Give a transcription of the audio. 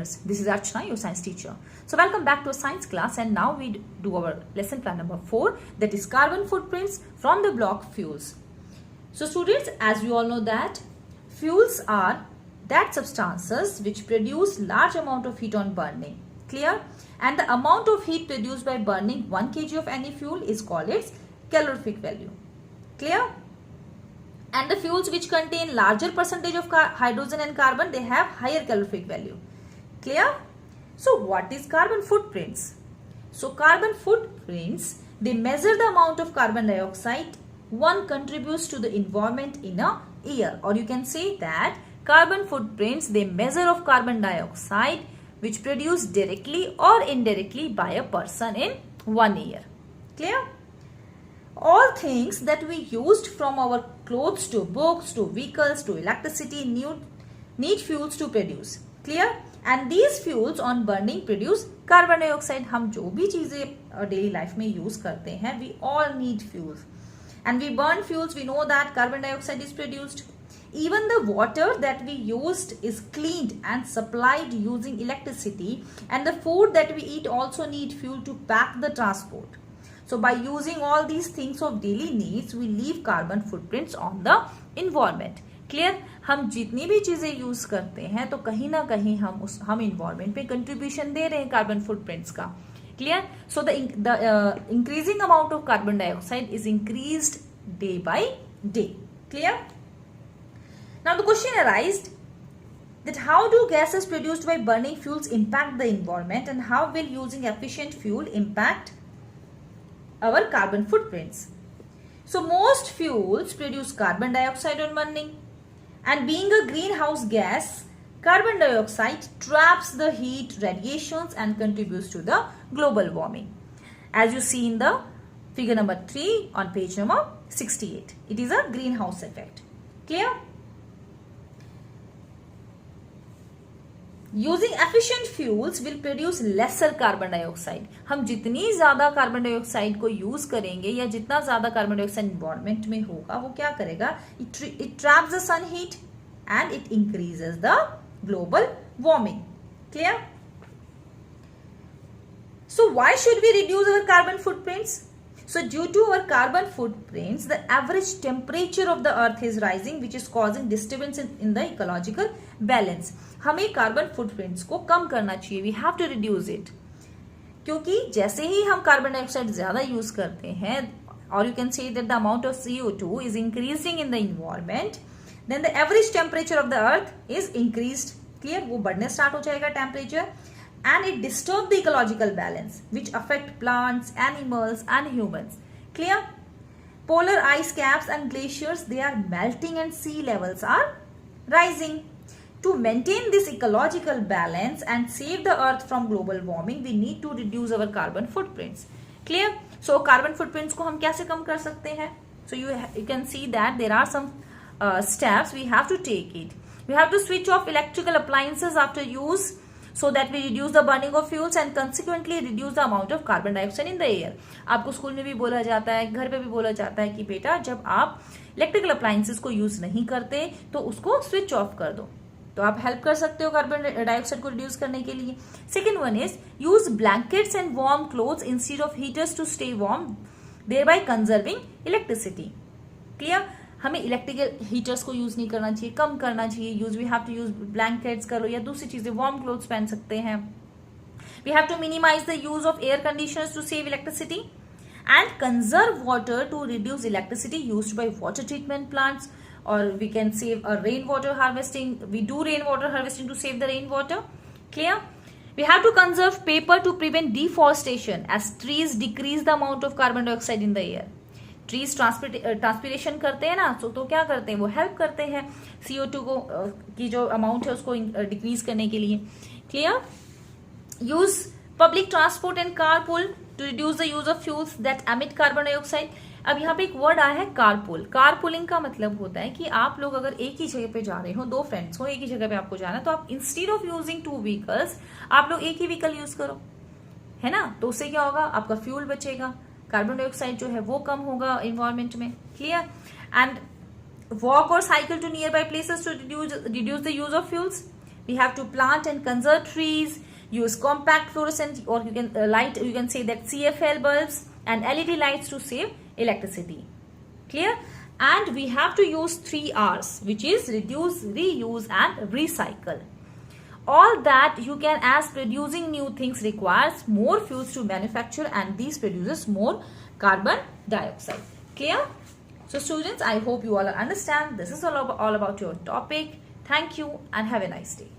learners. This is Archana, your science teacher. So welcome back to a science class, and now we do our lesson plan number 4, that is carbon footprints from the block fuels. So students, as we all know that fuels are that substances which produce large amount of heat on burning. Clear? And the amount of heat produced by burning 1 kg of any fuel is called its calorific value. Clear? And the fuels which contain larger percentage of hydrogen and carbon, they have higher calorific value. Clear? So what is carbon footprints? So carbon footprints, they measure the amount of carbon dioxide one contributes to the environment in a year. Or you can say that carbon footprints, they measure of carbon dioxide which produced directly or indirectly by a person in 1 year. Clear? All things that we used, from our clothes to books to vehicles to electricity, need fuels to produce. Clear? And these fuels on burning produce carbon dioxide. हम जो भी चीजें daily life में use करते हैं, we all need fuels. And we burn fuels, we know that carbon dioxide is produced. Even the water that we used is cleaned and supplied using electricity, and the food that we eat also need fuel to pack the transport. So by using all these things of daily needs, we leave carbon footprints on the environment. Clear? हम जितनी भी चीजें use करते हैं तो कहीं ना कहीं हम environment पे contribution दे रहे हैं carbon footprints का. Clear? So the increasing amount of carbon dioxide is increased day by day. Clear? Now the question arises that how do gases produced by burning fuels impact the environment, and how will using efficient fuel impact our carbon footprints? So most fuels produce carbon dioxide on burning, and being a greenhouse gas, carbon dioxide traps the heat radiations and contributes to the global warming, as you see in the figure number 3 on page number 68. It is a greenhouse effect. Clear? Using efficient fuels will produce lesser carbon dioxide. हम जितनी ज्यादा carbon dioxide को use करेंगे या जितना ज्यादा carbon dioxide environment में होगा, वो क्या करेगा? It traps the sun heat and it increases the global warming. Clear? So why should we reduce our carbon footprints? So due to our carbon footprints, the average temperature of the earth is rising, which is causing disturbance in the ecological balance. हमें carbon footprints को कम करना चाहिए. We have to reduce it, क्योंकि जैसे ही हम carbon dioxide ज्यादा use करते हैं, और you can say that the amount of CO2 is increasing in the environment, then the average temperature of the earth is increased. Clear? वो बढ़ने start हो जाएगा temperature, and it disturb the ecological balance, which affect plants, animals and humans. Clear? Polar ice caps and glaciers, they are melting and sea levels are rising. To maintain this ecological balance and save the earth from global warming, we need to reduce our carbon footprints. Clear? So carbon footprints को हम कैसे कम कर सकते हैं? So you can see that there are some steps we have to take it. We have to switch off electrical appliances after use, so that we reduce the burning of fuels and consequently reduce the amount of carbon dioxide in the air. आपको school में भी बोला जाता है, घर पे भी बोला जाता है कि बेटा जब आप इलेक्ट्रिकल अप्लायंसेस को यूज नहीं करते तो उसको स्विच ऑफ कर दो. तो आप हेल्प कर सकते हो कार्बन डाइऑक्साइड को रिड्यूस करने के लिए. Second one is use blankets and warm clothes instead of heaters to stay warm, thereby conserving electricity. Clear? हमें इलेक्ट्रिकल हीटर्स को यूज नहीं करना चाहिए, कम करना चाहिए use. We have to use blankets करो या दूसरी चीजें, वार्म क्लोथ्स पहन सकते हैं. We have to minimise the use of air conditioners to save electricity and conserve water to reduce electricity used by water treatment plants. Or we can save a rainwater harvesting. We do rainwater harvesting to save the rainwater. Clear? We have to conserve paper to prevent deforestation, as trees decrease the amount of carbon dioxide in the air. Trees transpiration करते हैं ना, तो क्या करते हैं? वो help करते हैं CO2 को की जो अमाउंट है उसको डिक्रीज करने के लिए. Clear? Use public transport and carpool to reduce the use of fuels that emit carbon dioxide. अब यहाँ पे एक वर्ड आया है कारपूल. कारपूलिंग का मतलब होता है कि आप लोग अगर एक ही जगह पे जा रहे हो, 2 फ्रेंड्स हो, एक ही जगह पे आपको जाना है, तो आप इंस्टेड ऑफ यूजिंग 2 व्हीकल्स, आप लोग एक ही व्हीकल यूज करो, है ना. तो उससे क्या होगा? आपका फ्यूल बचेगा, कार्बन डाइऑक्साइड जो है वो कम होगा इन्वायरमेंट में. क्लियर? एंड वॉक और cycle to nearby places to reduce the use of fuels. We have to plant and conserve trees, use compact fluorescent, or you can you can say that CFL bulbs and LED lights to save electricity. Clear? And we have to use 3 R's, which is reduce, reuse and recycle. All that you can, as producing new things requires more fuels to manufacture, and these produces more carbon dioxide. Clear? So students, I hope you all understand. This is all about your topic. Thank you and have a nice day.